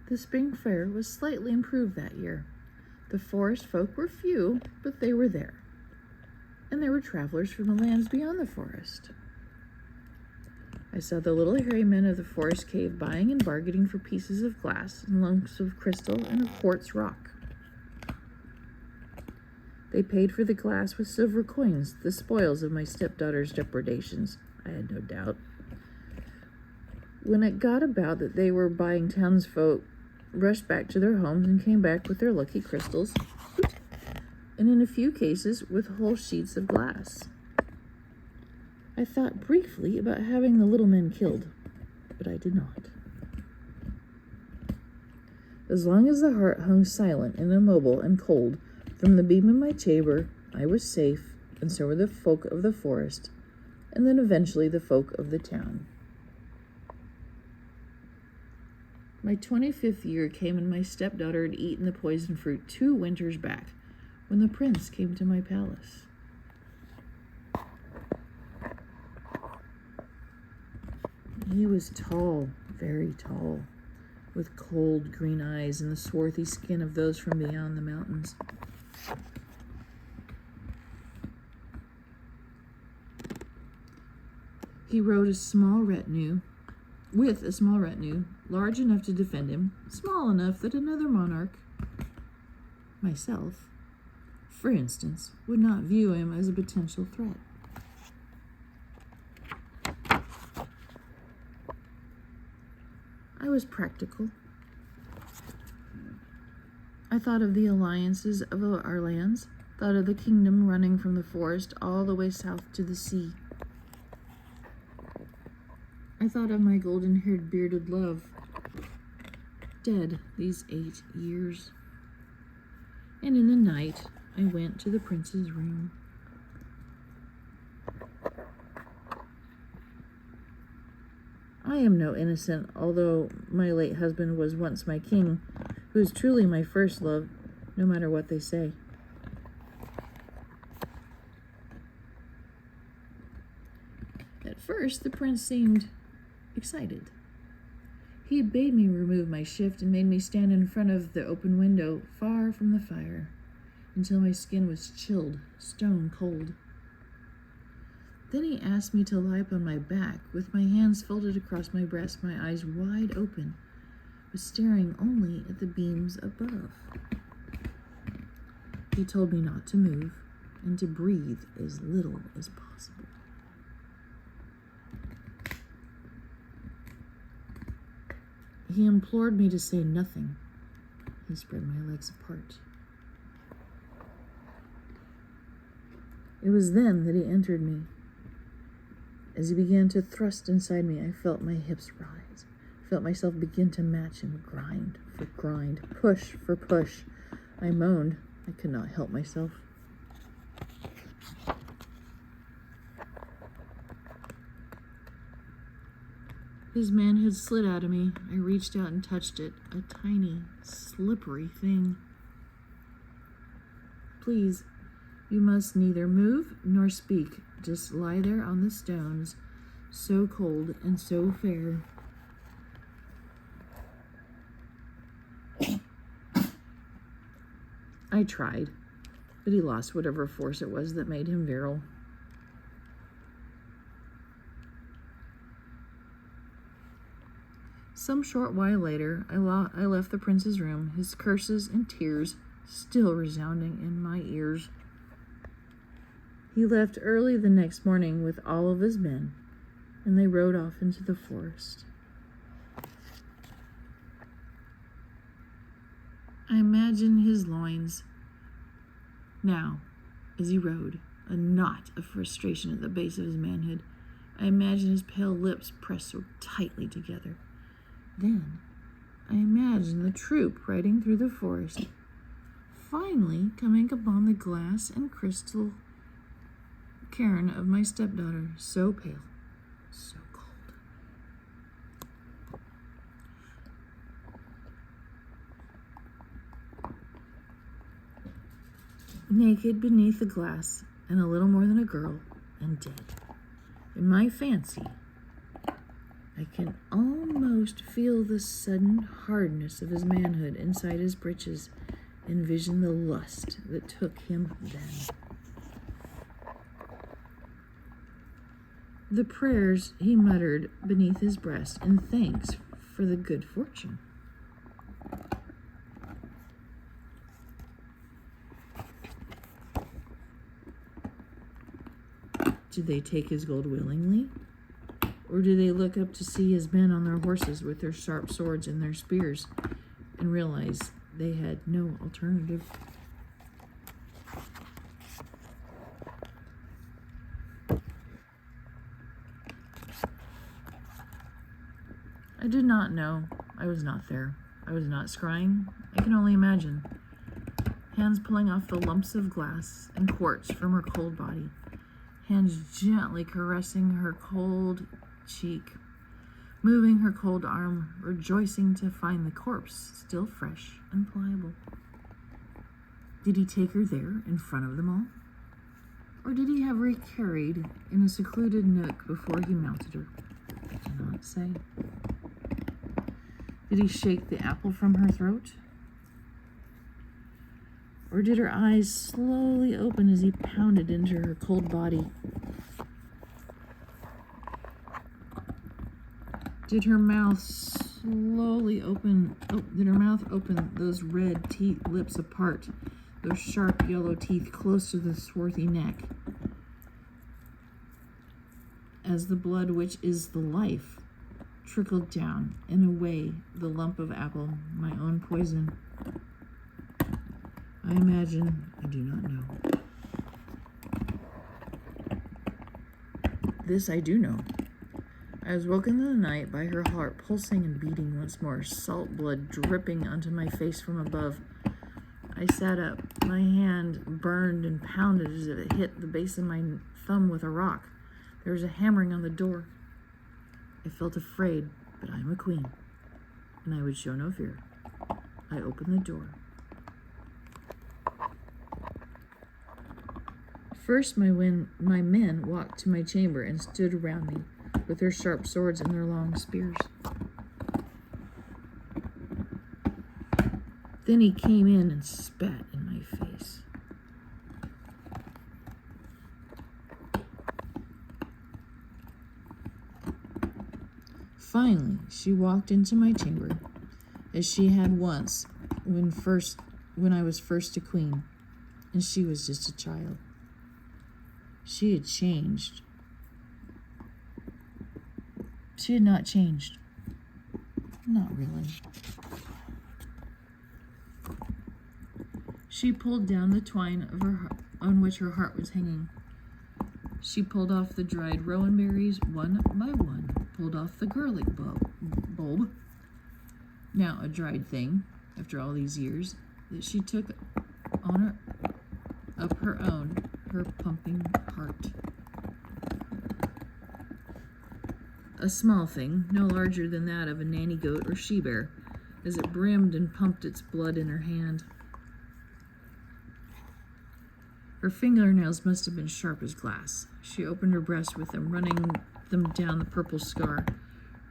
The spring fair was slightly improved that year. The forest folk were few, but they were there. And there were travelers from the lands beyond the forest. I saw the little hairy men of the forest cave buying and bargaining for pieces of glass and lumps of crystal and a quartz rock. They paid for the glass with silver coins, the spoils of my stepdaughter's depredations, I had no doubt. When it got about that they were buying, townsfolk rushed back to their homes and came back with their lucky crystals, and in a few cases with whole sheets of glass. I thought briefly about having the little men killed, but I did not. As long as the heart hung silent and immobile and cold from the beam of my chamber, I was safe, and so were the folk of the forest, and then eventually the folk of the town. My 25th year came when my stepdaughter had eaten the poison fruit 2 winters back, when the prince came to my palace. He was tall, very tall, with cold green eyes and the swarthy skin of those from beyond the mountains. He rode with a small retinue, large enough to defend him, small enough that another monarch, myself, for instance, would not view him as a potential threat. I was practical. I thought of the alliances of our lands, thought of the kingdom running from the forest all the way south to the sea. I thought of my golden-haired bearded love, dead these 8 years. And in the night, I went to the prince's room. I am no innocent, although my late husband was once my king, who is truly my first love, no matter what they say. At first, the prince seemed excited. He had bade me remove my shift and made me stand in front of the open window, far from the fire, until my skin was chilled, stone cold. Then he asked me to lie upon my back, with my hands folded across my breast, my eyes wide open, but staring only at the beams above. He told me not to move and to breathe as little as possible. He implored me to say nothing. He spread my legs apart. It was then that he entered me. As he began to thrust inside me, I felt my hips rise, felt myself begin to match him, grind for grind, push for push. I moaned. I could not help myself. His manhood slid out of me. I reached out and touched it, a tiny, slippery thing. Please, you must neither move nor speak. Just lie there on the stones, so cold and so fair. I tried, but he lost whatever force it was that made him virile. Some short while later, I left the prince's room, his curses and tears still resounding in my ears. He left early the next morning with all of his men, and they rode off into the forest. I imagine his loins now, as he rode, a knot of frustration at the base of his manhood. I imagine his pale lips pressed so tightly together. Then, I imagine the troop riding through the forest, finally coming upon the glass and crystal cairn of my stepdaughter, so pale, so cold. Naked beneath the glass, and a little more than a girl, and dead. In my fancy, I can almost feel the sudden hardness of his manhood inside his breeches, envision the lust that took him then. The prayers he muttered beneath his breast in thanks for the good fortune. Did they take his gold willingly? Or do they look up to see his men on their horses with their sharp swords and their spears and realize they had no alternative? I did not know. I was not there. I was not scrying. I can only imagine. Hands pulling off the lumps of glass and quartz from her cold body. Hands gently caressing her cold cheek, moving her cold arm, rejoicing to find the corpse still fresh and pliable. Did he take her there in front of them all? Or did he have her carried in a secluded nook before he mounted her? I cannot say. Did he shake the apple from her throat? Or did her eyes slowly open as he pounded into her cold body? Did her mouth slowly open? Did her mouth open, those red teeth, lips apart, those sharp yellow teeth close to the swarthy neck? As the blood, which is the life, trickled down and away the lump of apple, my own poison. I imagine, I do not know. This I do know. I was woken in the night by her heart pulsing and beating once more, salt blood dripping onto my face from above. I sat up. My hand burned and pounded as if it hit the base of my thumb with a rock. There was a hammering on the door. I felt afraid, but I'm a queen, and I would show no fear. I opened the door. First, my men walked to my chamber and stood around me, with their sharp swords and their long spears. Then he came in and spat in my face. Finally, she walked into my chamber, as she had once when I was first a queen, and she was just a child. She had changed. She had not changed. Not really. She pulled down the twine of her on which her heart was hanging. She pulled off the dried rowan berries one by one, pulled off the garlic bulb, now a dried thing, after all these years, that she took on her own, her pumping heart. A small thing, no larger than that of a nanny goat or she-bear, as it brimmed and pumped its blood in her hand. Her fingernails must have been sharp as glass. She opened her breast with them, running them down the purple scar.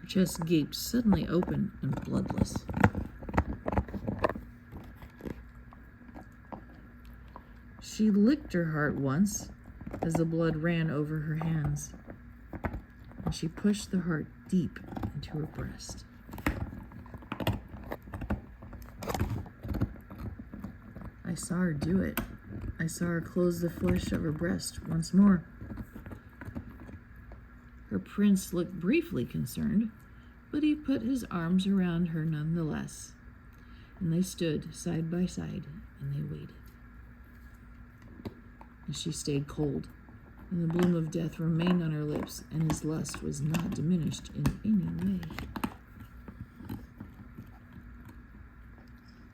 Her chest gaped suddenly open and bloodless. She licked her heart once as the blood ran over her hands, and she pushed the heart deep into her breast. I saw her do it. I saw her close the flesh of her breast once more. Her prince looked briefly concerned, but he put his arms around her nonetheless, and they stood side by side, and they waited. And she stayed cold, and the bloom of death remained on her lips, and his lust was not diminished in any way.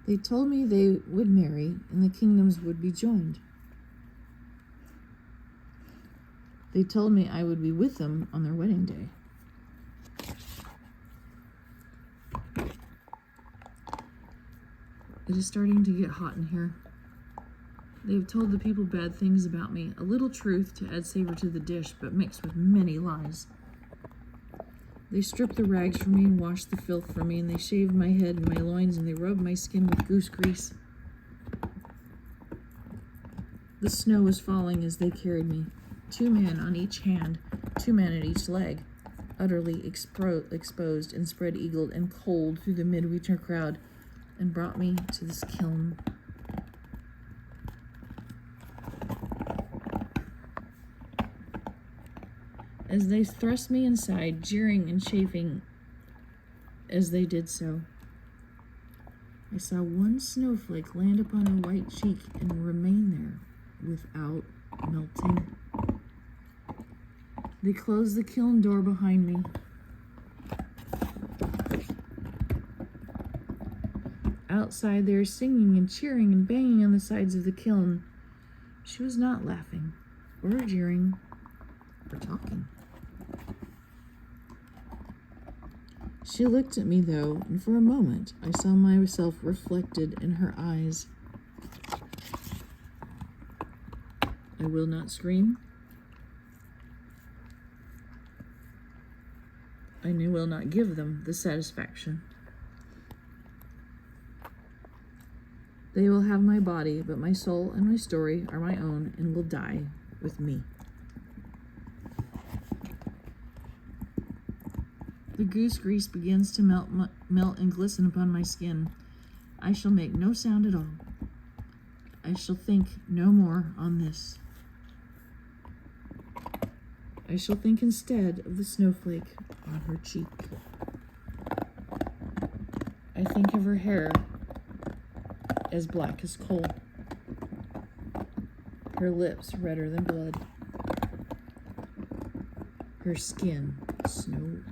They told me they would marry, and the kingdoms would be joined. They told me I would be with them on their wedding day. It is starting to get hot in here. They have told the people bad things about me, a little truth to add savor to the dish, but mixed with many lies. They stripped the rags from me and washed the filth from me, and they shaved my head and my loins, and they rubbed my skin with goose grease. The snow was falling as they carried me, 2 men on each hand, 2 men at each leg, utterly exposed and spread-eagled and cold through the midwinter crowd, and brought me to this kiln. As they thrust me inside, jeering and chafing as they did so, I saw one snowflake land upon her white cheek and remain there without melting. They closed the kiln door behind me. Outside, they were singing and cheering and banging on the sides of the kiln. She was not laughing, or jeering, or talking. She looked at me, though, and for a moment I saw myself reflected in her eyes. I will not scream. I will not give them the satisfaction. They will have my body, but my soul and my story are my own and will die with me. The goose grease begins to melt and glisten upon my skin. I shall make no sound at all. I shall think no more on this. I shall think instead of the snowflake on her cheek. I think of her hair as black as coal, her lips redder than blood, her skin snow